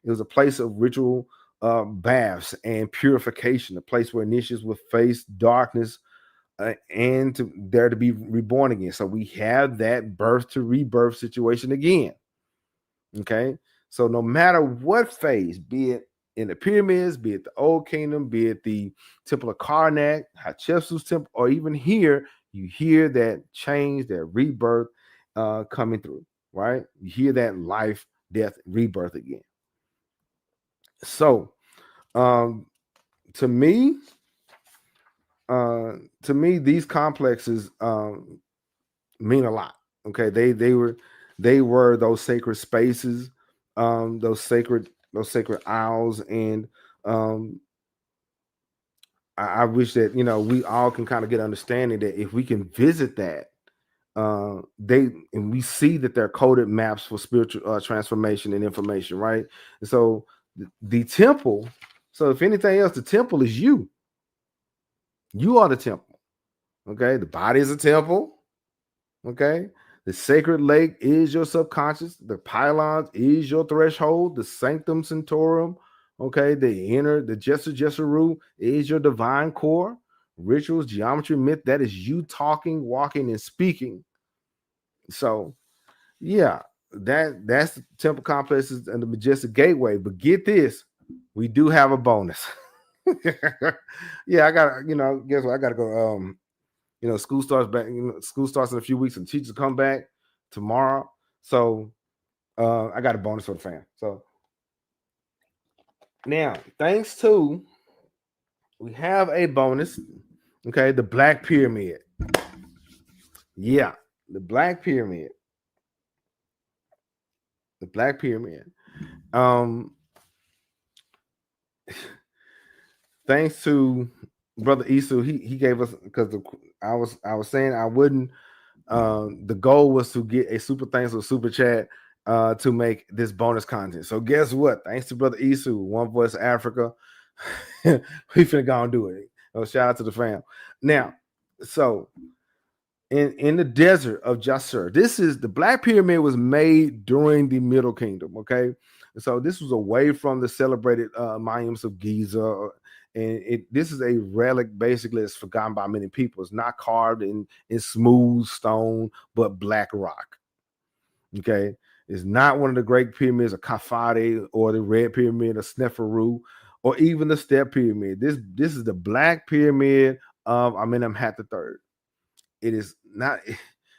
It was a place of ritual baths and purification, a place where initiates would face darkness and there to be reborn again. So we have that birth to rebirth situation again. Okay, so no matter what phase, be it in the pyramids, be it the Old Kingdom, be it the Temple of Karnak, Hatshepsut's temple, or even here, you hear that change, that rebirth coming through, right? You hear that life, death, rebirth again. So, to me, these complexes mean a lot. Okay, they were those sacred spaces, those sacred isles, and I wish that we all can kind of get understanding that if we can visit that, we see that they're coded maps for spiritual transformation and information, right? And so the temple. So if anything else, the temple is you. You are the temple. Okay, the body is a temple. Okay, the sacred lake is your subconscious. The pylons is your threshold. The sanctum sanctorum. Okay, the Jesaru is your divine core. Rituals, geometry, myth, that is you talking, walking, and speaking. So, yeah, that's the temple complexes and the majestic gateway. But get this, we do have a bonus. Yeah, I got guess what? I gotta go. School starts back. School starts in a few weeks, and teachers come back tomorrow. So I got a bonus for the fam. So now, thanks to we have a bonus. Okay, the Black Pyramid. Yeah, the Black Pyramid. The Black Pyramid. Thanks to Brother Isu, he gave us, because I was saying I wouldn't. The goal was to get a super thanks or super chat to make this bonus content. So guess what? Thanks to Brother Isu, One Voice Africa, we finna go and do it. Shout out to the fam. Now, so in the desert of Jasur, this is the Black Pyramid was made during the Middle Kingdom. Okay, so this was away from the celebrated monuments of Giza. And this is a relic, basically, it's forgotten by many people. It's not carved in smooth stone, but black rock. Okay, it's not one of the great pyramids of Khafre or the Red Pyramid of Sneferu or even the Step Pyramid. This is the Black Pyramid of Amenemhat III. It is not.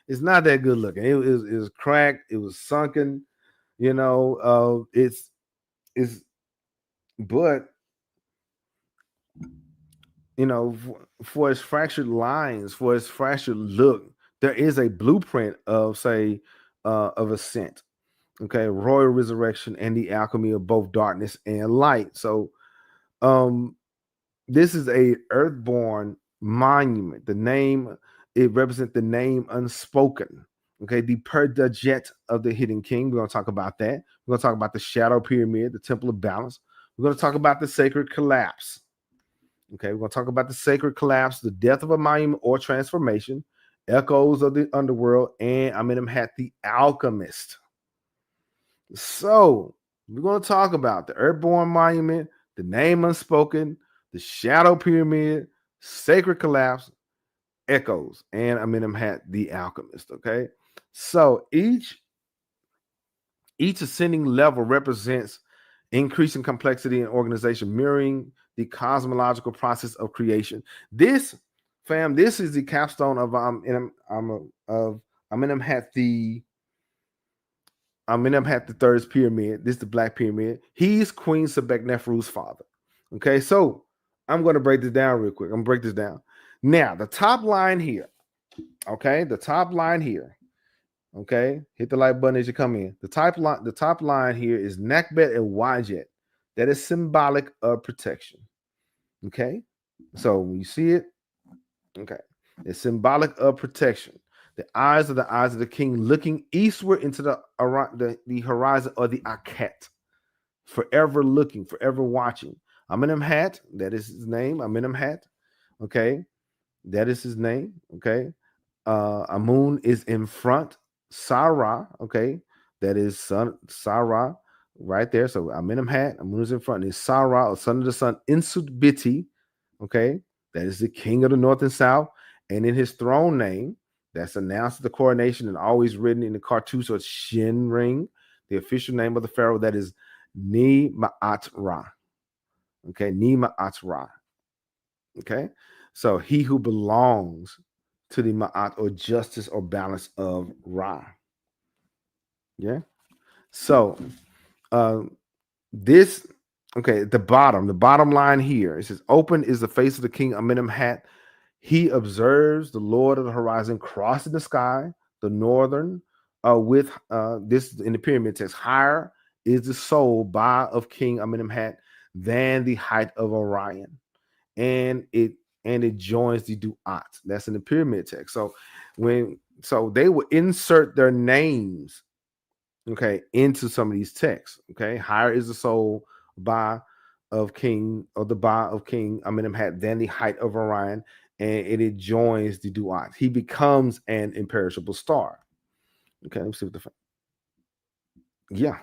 It's not that good looking. It was cracked. It was sunken. But for its fractured lines, for its fractured look, there is a blueprint of, say, of ascent, okay, royal resurrection, and the alchemy of both darkness and light. So, this is a earthborn monument. The name, it represents the name unspoken. Okay, the Perdajet of the hidden king. We're going to talk about that. We're going to talk about the shadow pyramid, the temple of balance. We're going to talk about the sacred collapse. Okay, we're going to talk about the sacred collapse, the death of a monument or transformation, echoes of the underworld, and Amenemhat the Alchemist. So we're going to talk about the earthborn monument, the name unspoken, the shadow pyramid, sacred collapse, echoes, and Amenemhat the Alchemist. Okay, so each ascending level represents increasing complexity and organization, mirroring the cosmological process of creation. This is the capstone of Amenemhat the III's pyramid. This is the Black Pyramid. He's Queen Sebek-Neferu's father. Okay, so I'm going to break this down real quick. I'm going to break this down. Now, the top line here. Okay, the top line here. Okay, hit the like button as you come in. The top line here is Nakbet and Wajet. That is symbolic of protection. Okay, so when you see it, okay, it's symbolic of protection. The eyes are the eyes of the king looking eastward into the horizon of the Aket, forever looking, forever watching. Amenemhat, that is his name, Amenemhat. Okay, that is his name. Okay, Amun is in front. Sarah, okay, that is son Sarah. right there. So Amenemhat, Amun is in front, and Sarah, or son of the sun, Insubiti, okay, that is the king of the north and south, and in his throne name, that's announced at the coronation and always written in the cartouche or Shin ring, the official name of the pharaoh, that is Ni Ma'at Ra. Okay, Ni Ma'at Ra. Okay, so he who belongs to the Ma'at or justice or balance of Ra. Yeah. So this, okay, the bottom line here, it says, open is the face of the king Amenemhat. He observes the Lord of the horizon crossing the sky, the northern, with this in the pyramid text, higher is the soul by of King Amenemhat than the height of Orion. And it joins the Duat. That's in the pyramid text. So they will insert their names, okay, into some of these texts. Okay, higher is the soul by of King, or the ba of King Amenemhat than the height of Orion, and it joins the Duat. He becomes an imperishable star. Okay, let me see what the yeah.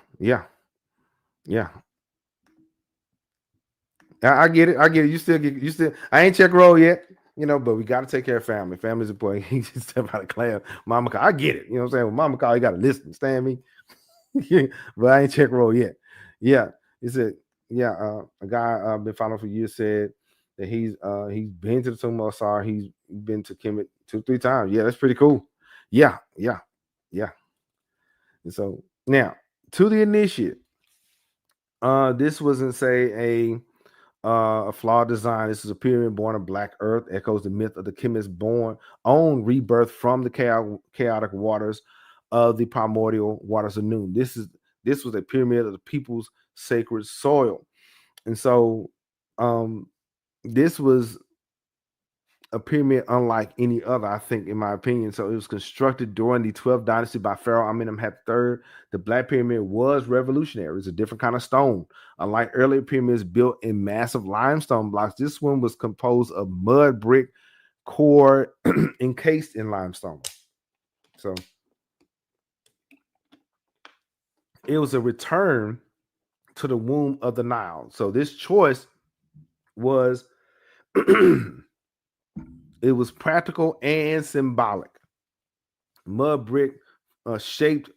I get it. You still. I ain't check roll yet, but we got to take care of family. Family's important. He just step out of class. Mama call. I get it. You know what I'm saying? When mama call, you got to listen. Understand me? But I ain't check roll yet. Yeah. He said, a guy been following for years said that he's been to the Tomb of Osar. He's been to Kemet 2-3 times. Yeah, that's pretty cool. Yeah. And so now to the initiate. This wasn't say a flawed design. This is a pyramid born of black earth, echoes the myth of the chemist born on rebirth from the chaotic waters of the primordial waters of noon. This was a pyramid of the people's sacred soil. And so this was a pyramid unlike any other, I think, in my opinion. So it was constructed during the 12th dynasty by Pharaoh Amenemhat III. The Black Pyramid was revolutionary. It's a different kind of stone. Unlike earlier pyramids built in massive limestone blocks, this one was composed of mud brick core encased in limestone. So it was a return to the womb of the Nile. So this choice was it was practical and symbolic. Mud brick shaped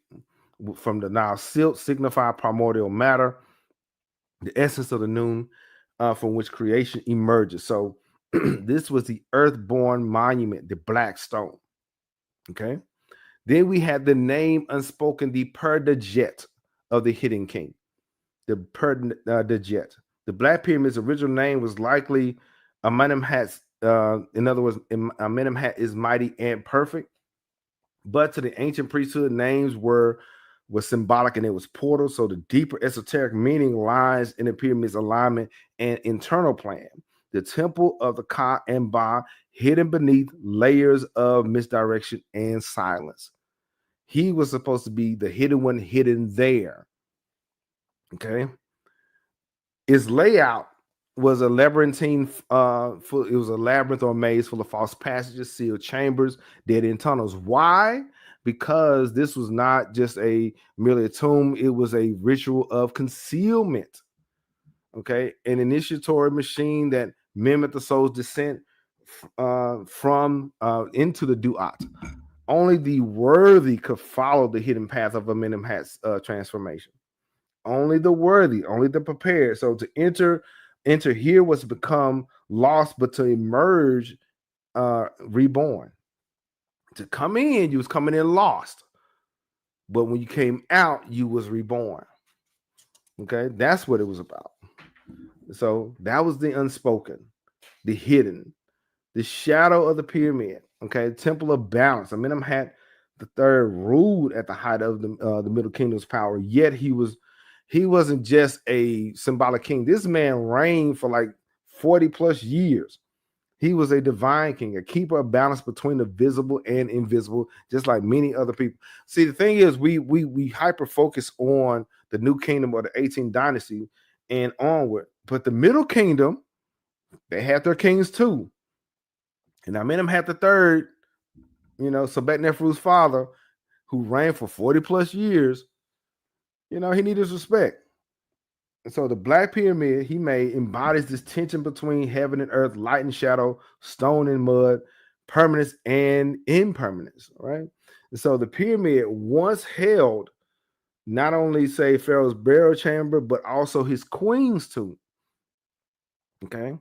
from the Nile silt signify primordial matter, the essence of the noon from which creation emerges. So this was the earthborn monument, the black stone. Okay. Then we had the name unspoken, the Perdejet of the hidden king. The Perdejet. The Black Pyramid's original name was likely Amenemhat's. In other words, Amenemhat is mighty and perfect. But to the ancient priesthood, names were symbolic and it was portal. So the deeper esoteric meaning lies in the pyramid's alignment and internal plan. The temple of the Ka and Ba, hidden beneath layers of misdirection and silence. He was supposed to be the hidden one, hidden there. Okay. Its layout was a labyrinthine, it was a labyrinth or maze full of false passages, sealed chambers, dead-end tunnels. Why? Because this was not just merely a tomb, it was a ritual of concealment. Okay, an initiatory machine that mimicked the soul's descent from into the Duat. Only the worthy could follow the hidden path of Amenemhat's transformation. Only the worthy, only the prepared. So to enter here was to become lost, but to emerge reborn. To come in, you was coming in lost, but when you came out, you was reborn. Okay, that's what it was about. So that was the unspoken, the hidden, the shadow of the pyramid. Okay, temple of balance. Amenemhat III ruled at the height of the Middle Kingdom's power, yet he wasn't just a symbolic king. This man reigned for like 40 plus years. He was a divine king, a keeper of balance between the visible and invisible, just like many other people. See, the thing is, we hyper focus on the new kingdom or the 18th dynasty and onward. But the Middle Kingdom, they had their kings too. And Amenemhat III, Sebeknefru's father, who reigned for 40 plus years, he needed his respect. So the Black Pyramid he made embodies this tension between heaven and earth, light and shadow, stone and mud, permanence and impermanence, right? And so the pyramid once held not only say Pharaoh's burial chamber, but also his queen's tomb. Okay.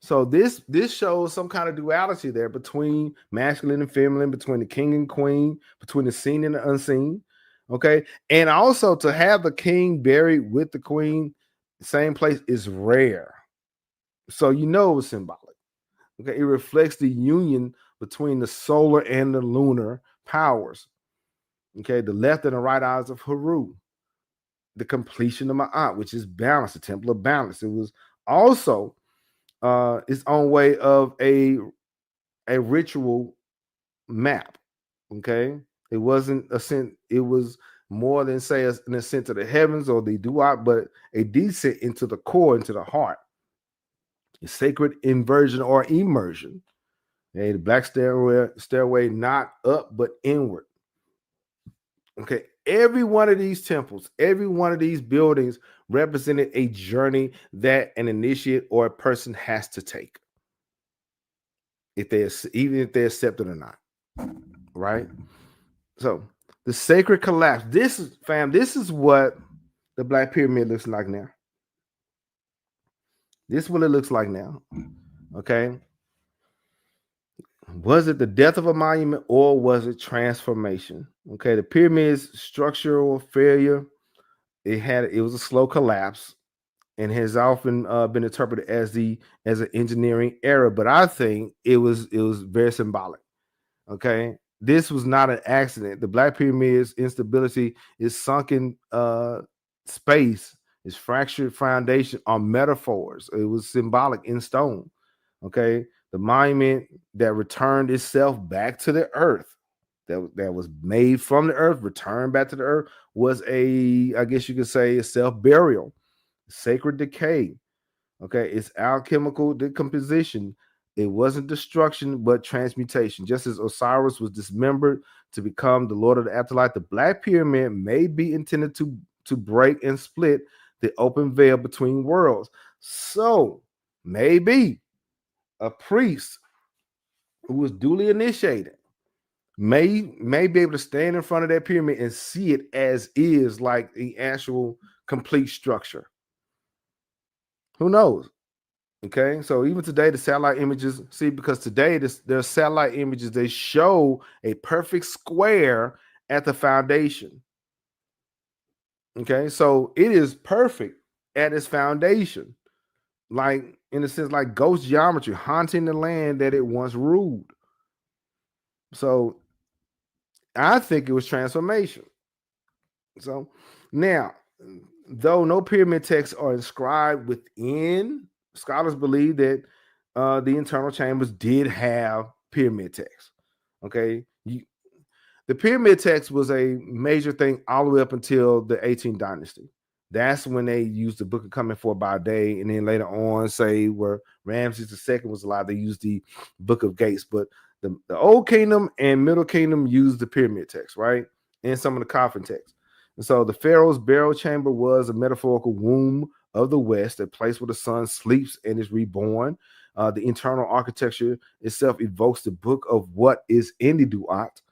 So this shows some kind of duality there between masculine and feminine, between the king and queen, between the seen and the unseen. Okay. And also to have the king buried with the queen, same place, is rare. So you know it was symbolic. Okay. It reflects the union between the solar and the lunar powers. Okay. The left and the right eyes of Haru. The completion of Ma'at, which is balance, the temple of balance. It was also its own way of a ritual map. Okay, it wasn't a scent. It was more than say an ascent to the heavens or the duat, but a descent into the core, into the heart. A sacred inversion or immersion. Okay, the black stairway not up but inward. Okay, every one of these temples, every one of these buildings represented a journey that an initiate or a person has to take, even if they accept it or not, right? So the sacred collapse. This is what the Black Pyramid looks like now. This is what it looks like now. Okay. Was it the death of a monument or was it transformation? Okay, the pyramid's structural failure. It was a slow collapse and has often been interpreted as an engineering error, but I think it was very symbolic. Okay, this was not an accident. The Black Pyramid's instability is sunken space, is fractured foundation are metaphors. It was symbolic in stone. Okay, the monument that returned itself back to the earth, that was made from the earth, returned back to the earth, was I guess you could say, a self-burial, sacred decay. Okay, it's alchemical decomposition. It wasn't destruction, but transmutation. Just as Osiris was dismembered to become the Lord of the Afterlife, the Black Pyramid may be intended to break and split the open veil between worlds. So maybe a priest who was duly initiated may be able to stand in front of that pyramid and see it as is, like the actual complete structure. Who knows? Okay, so even today, the satellite images, because today there's satellite images, they show a perfect square at the foundation. Okay, so it is perfect at its foundation, like in a sense, like ghost geometry, haunting the land that it once ruled. So I think it was transformation. So now, though no pyramid texts are inscribed within, scholars believe that the internal chambers did have pyramid text. Okay, the pyramid text was a major thing all the way up until the 18th dynasty. That's when they used the Book of Coming for by day, and then later on, say where Ramses II was alive, they used the Book of Gates. But the Old Kingdom and Middle Kingdom used the pyramid text, right? And some of the coffin text. And so the Pharaoh's burial chamber was a metaphorical womb of the West, a place where the sun sleeps and is reborn. The internal architecture itself evokes the book of what is in the Duat,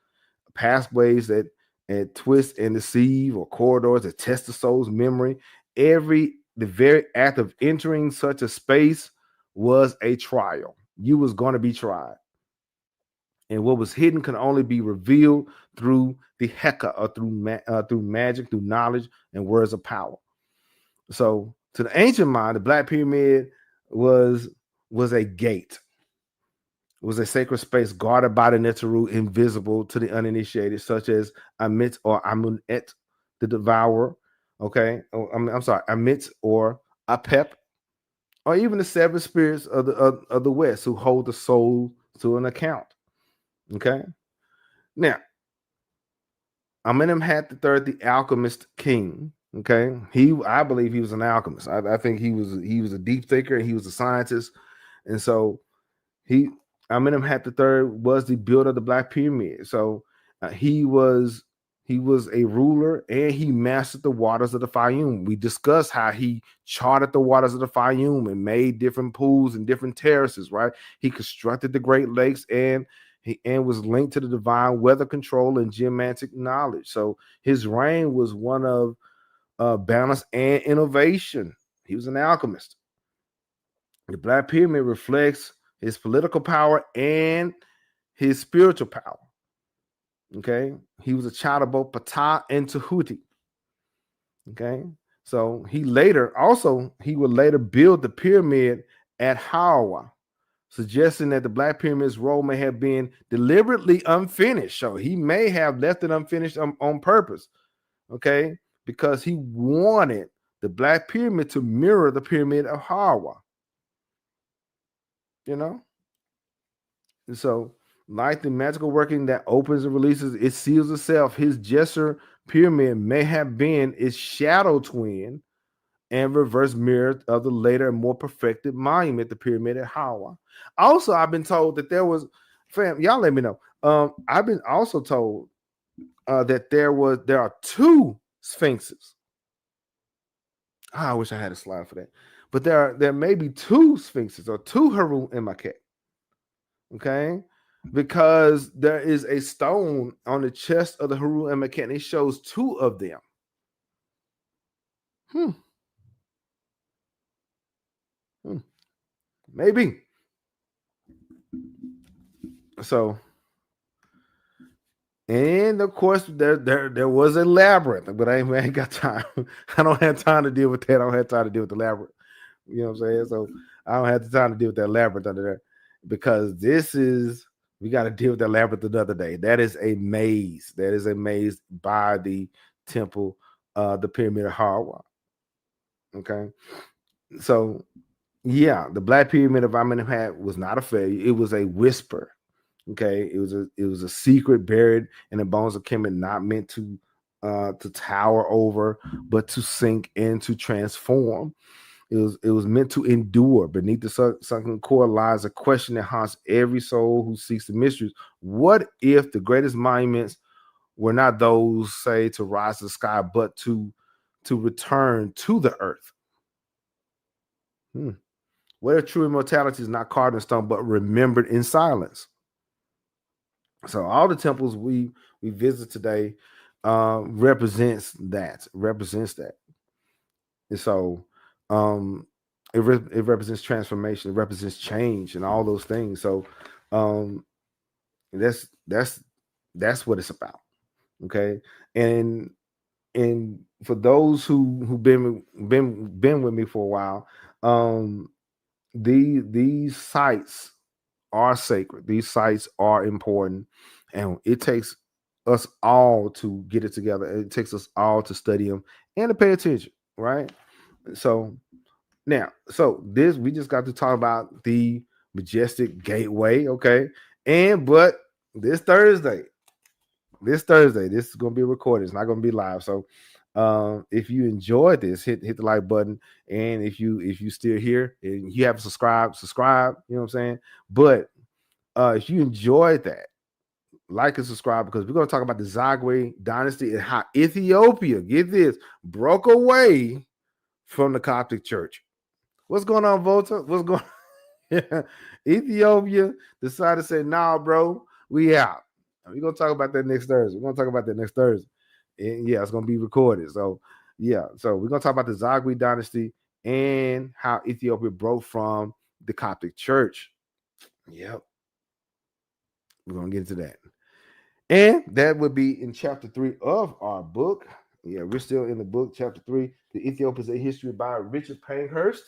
pathways that twist and deceive, or corridors that test the soul's memory. The very act of entering such a space was a trial. You was going to be tried. And what was hidden can only be revealed through the Heka, or through magic, through knowledge, and words of power. So, to the ancient mind, the Black Pyramid was a gate. It was a sacred space guarded by the Neteru, invisible to the uninitiated, such as Amit or Amunet, the devourer. Okay, I'm sorry, Amit or Apep, or even the seven spirits of the West who hold the soul to an account. Okay, now Amenemhat III the Alchemist-king. Okay, I believe he was an alchemist. I think he was a deep thinker, and he was a scientist, and so Amenemhat III was the builder of the Black Pyramid. So he was He was a ruler and he mastered the waters of the Fayum. We discussed how he charted the waters of the Fayum and made different pools and different terraces, right? He constructed the Great Lakes and was linked to the divine weather control and geomantic knowledge. So his reign was one of balance and innovation. He was an alchemist. The Black Pyramid reflects his political power and his spiritual power. Okay, he was a child of both Ptah and Tahuti. Okay, so he would later build the pyramid at Hawara, suggesting that the Black Pyramid's role may have been deliberately unfinished. So he may have left it unfinished on purpose. Okay, because he wanted the Black Pyramid to mirror the Pyramid of Hawara. You know, and so like the magical working that opens and releases, it seals itself. His Gesser pyramid may have been its shadow twin and reverse mirror of the later and more perfected monument, the pyramid at Hawara. Also, I've been told that there was, fam, y'all let me know. I've been also told that there are two sphinxes. I wish I had a slide for that, but there may be two sphinxes or two Amenemhat. Okay, because there is a stone on the chest of the Amenemhat, and it shows two of them. Maybe. So, and of course, there was a labyrinth, but I ain't got time. I don't have time to deal with that. I don't have time to deal with the labyrinth. You know what I'm saying? So I don't have the time to deal with that labyrinth under there, because we got to deal with that labyrinth another day. That is a maze. That is a maze by the temple, the pyramid of Hawara. Okay, so yeah, the Black Pyramid of Amenemhat was not a failure. It was a whisper. Okay, it was a secret buried in the bones of Kemet, not meant to tower over, but to sink and to transform. It was meant to endure. Beneath the sunken core lies a question that haunts every soul who seeks the mysteries. What if the greatest monuments were not those, say, to rise to the sky, but to return to the earth? What if true immortality is not carved in stone, but remembered in silence? So all the temples we visit today represents that. And so it represents transformation, it represents change and all those things. So that's what it's about. Okay. And for those who've been with me for a while, these sites are sacred. These sites are important, and it takes us all to get it together. It takes us all to study them and to pay attention, right? So now, we just got to talk about the majestic gateway, okay? But this Thursday, this is going to be recorded. It's not going to be live. So if you enjoyed this, hit the like button, and if you still here and you haven't subscribed, you know what I'm saying? But if you enjoyed that, like and subscribe, because we're going to talk about the Zagwe dynasty and how Ethiopia, get this, broke away from the Coptic Church. What's going on, Volta? What's going on? Ethiopia decided to say, nah, bro, we out. We're going to talk about that next Thursday. And yeah, it's going to be recorded. So yeah, so we're going to talk about the Zagwe dynasty and how Ethiopia broke from the Coptic Church. Yep. We're going to get into that. And that would be in chapter 3 of our book. Yeah, we're still in the book, chapter 3, The Ethiopians: A History by Richard Pankhurst.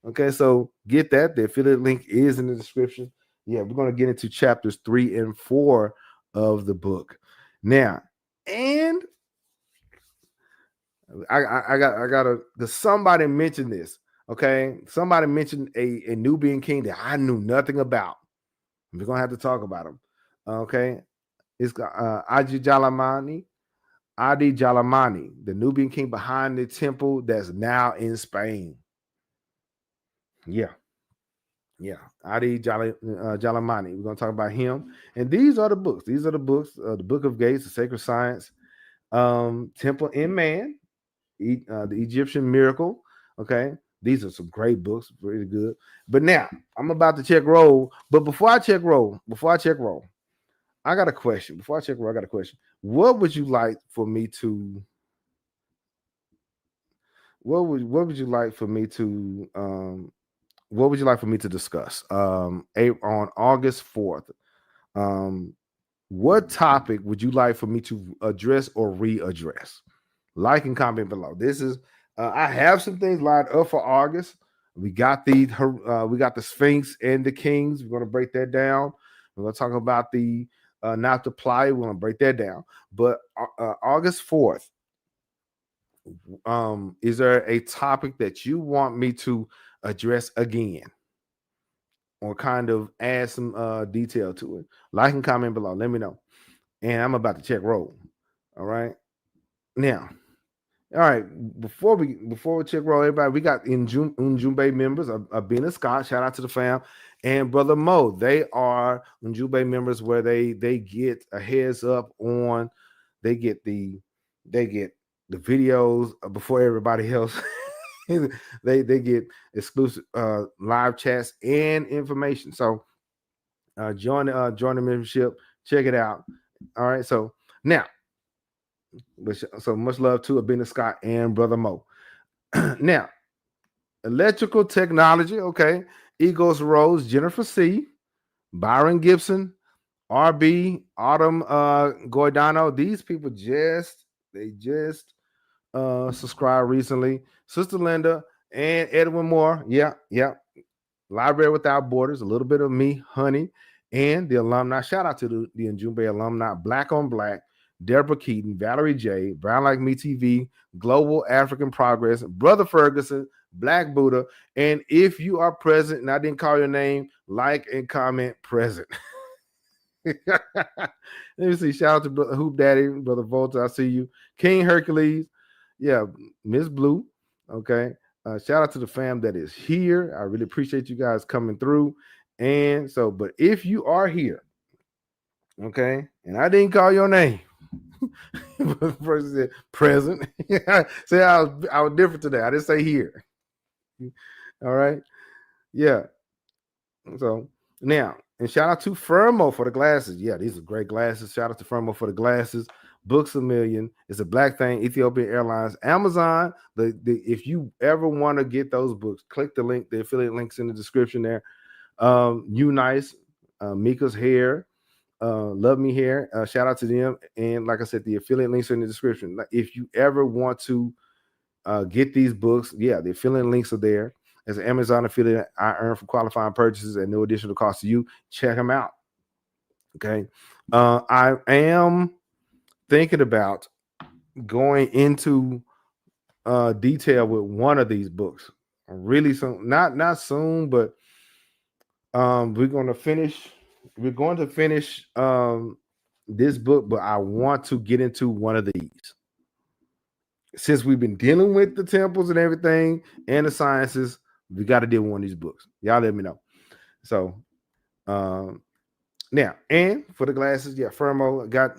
Okay, so get that. The affiliate link is in the description. Yeah, we're going to get into chapters 3 and 4 of the book. Now, and I got somebody mentioned this. Okay, somebody mentioned a Nubian king that I knew nothing about. We're going to have to talk about him. Okay, it's Adi Jalamani, the Nubian king behind the temple that's now in Spain. Yeah. Adi Jalamani. We're going to talk about him. And these are the books. The Book of Gates, the Sacred Science, Temple in Man, the Egyptian Miracle. Okay, these are some great books, really good. But now I'm about to check roll. But before I check roll, I got a question. Before I check roll, I got a question. What would you like for me to? What would you like for me to? What would you like for me to discuss? On August 4th. What topic would you like for me to address or readdress? Like and comment below. This is I have some things lined up for August. We got the Sphinx and the Kings. We're gonna break that down. We're gonna talk about the not to ply. We're gonna break that down. But August 4th, is there a topic that you want me to address again? Or kind of add some detail to it? Like and comment below. Let me know. And I'm about to check roll. All right. Now, all right. Before we check roll, everybody, we got Ujumbe members. Abina Scott, shout out to the fam, and Brother Mo. They are Ujumbe members where they get a heads up on. They get the videos before everybody else. they get exclusive live chats and information. So join the membership. Check it out. All right. So now, so much love to Abina Scott and Brother Mo. Now, electrical technology. Okay. Egos Rose, Jennifer C, Byron Gibson, RB, Autumn Goidano. These people just subscribed recently. Sister Linda and Edwin Moore. Yeah. Library Without Borders, a little bit of me, honey, and the alumni. Shout out to the Ujumbe alumni, Black on Black, Deborah Keaton, Valerie J, Brown Like Me TV, Global African Progress, Brother Ferguson, Black Buddha. And if you are present and I didn't call your name, like and comment present. Let me see. Shout out to Brother Hoop Daddy, Brother Volta. I see you. King Hercules. Yeah, Miss Blue. Okay. Shout out to the fam that is here. I really appreciate you guys coming through. And so, but if you are here, okay, and I didn't call your name, person said present. Say I was different today. I didn't say here. All right. Yeah. So now, and shout out to Firmo for the glasses. Yeah, these are great glasses. Shout out to Firmo for the glasses. Books a Million. It's a black thing. Ethiopian Airlines. Amazon. If you ever want to get those books, click the link. The affiliate links in the description there. You Nice, Mika's Hair, Love Me Hair. Shout out to them. And like I said, the affiliate links are in the description. Like, if you ever want to get these books, yeah, the affiliate links are there. As an Amazon affiliate, I earn from qualifying purchases at no additional cost to you. Check them out. Okay. I am thinking about going into detail with one of these books really soon. Not soon, but we're going to finish this book, but I want to get into one of these. Since we've been dealing with the temples and everything and the sciences, we got to deal with one of these books. Y'all let me know. So now, and for the glasses, yeah, Firmo got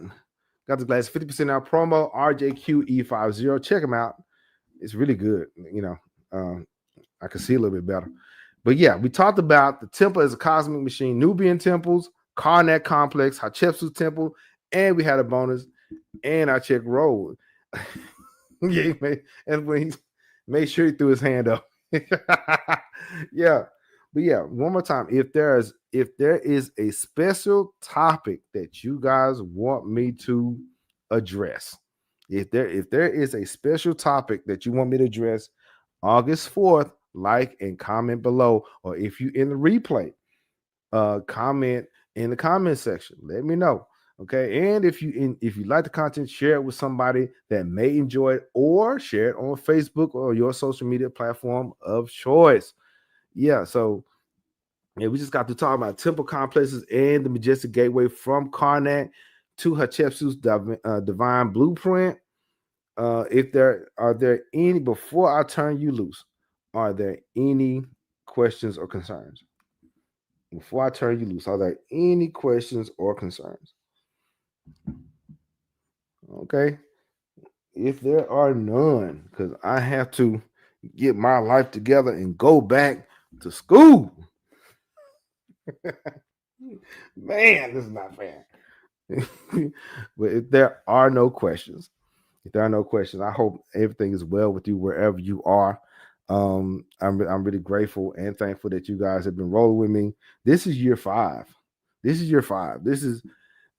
the glasses 50% out promo, RJQE50. Check them out. It's really good. You know, I can see a little bit better. But yeah, we talked about the temple as a cosmic machine, Nubian temples, Karnak complex, Hatshepsut temple, and we had a bonus, and I checked roll. Yeah, and when he made sure he threw his hand up. Yeah. But yeah, one more time. If there is a special topic that you guys want me to address, if there is a special topic that you want me to address, August 4th, like and comment below. Or if you in the replay, comment in the comment section. Let me know. Okay. And if you like the content, share it with somebody that may enjoy it, or share it on Facebook or your social media platform of choice. Yeah. So yeah, we just got to talk about temple complexes and the majestic gateway from Karnak to Hatshepsut's divine blueprint. If there are any, before I turn you loose, are there any questions or concerns? Before I turn you loose, are there any questions or concerns? Okay. if there are none, because I have to get my life together and go back to school. Man, this is not fair. But if there are no questions, I hope everything is well with you wherever you are. I'm really grateful and thankful that you guys have been rolling with me. This is year 5. This is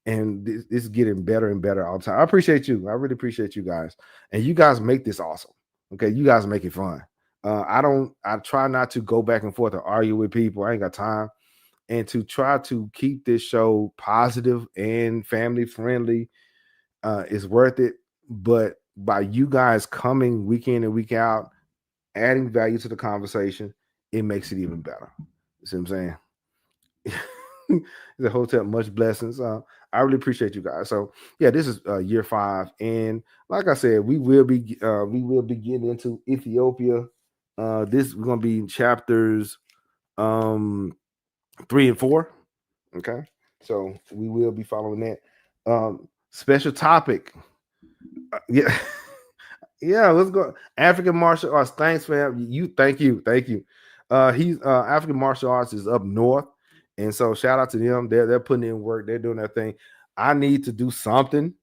it's getting better and better all the time. I appreciate you. I really appreciate you guys. And you guys make this awesome. Okay. You guys make it fun. I try not to go back and forth or argue with people. I ain't got time. And to try to keep this show positive and family friendly is worth it. But by you guys coming week in and week out, adding value to the conversation, it makes it even better. You see what I'm saying? The hotel, much blessings. I really appreciate you guys. So yeah, this is year 5, and like I said, we will be getting into Ethiopia. This we're gonna be in chapters 3 and 4. Okay, so we will be following that. Special topic. Yeah. Yeah, let's go. African martial arts. Thanks, fam. Thank you. He's African martial arts is up north, and so shout out to them. They're putting in work. They're doing their thing. I need to do something.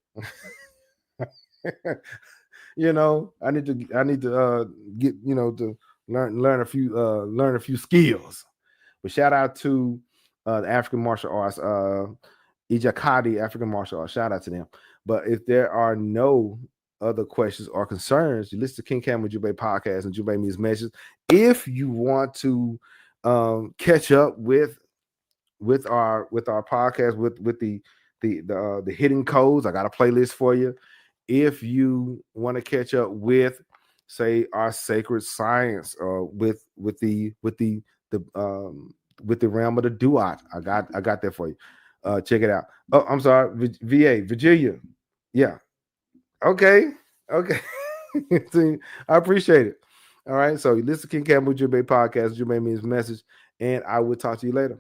I need to get to learn a few skills. But shout out to the African martial arts, Ijakadi African martial arts. Shout out to them. But if there are no other questions or concerns, you listen to King Cam with Ujumbe podcast and Ujumbe means messages. If you want to catch up with our podcast with the hidden codes, I got a playlist for you. If you want to catch up with, say, our sacred science, with the realm of the Duat, I got that for you. Check it out. Oh, I'm sorry, Virginia. Yeah. Okay. See, I appreciate it. All right. So you listen to King Campbell Ujumbe podcast. Ujumbe means message, and I will talk to you later.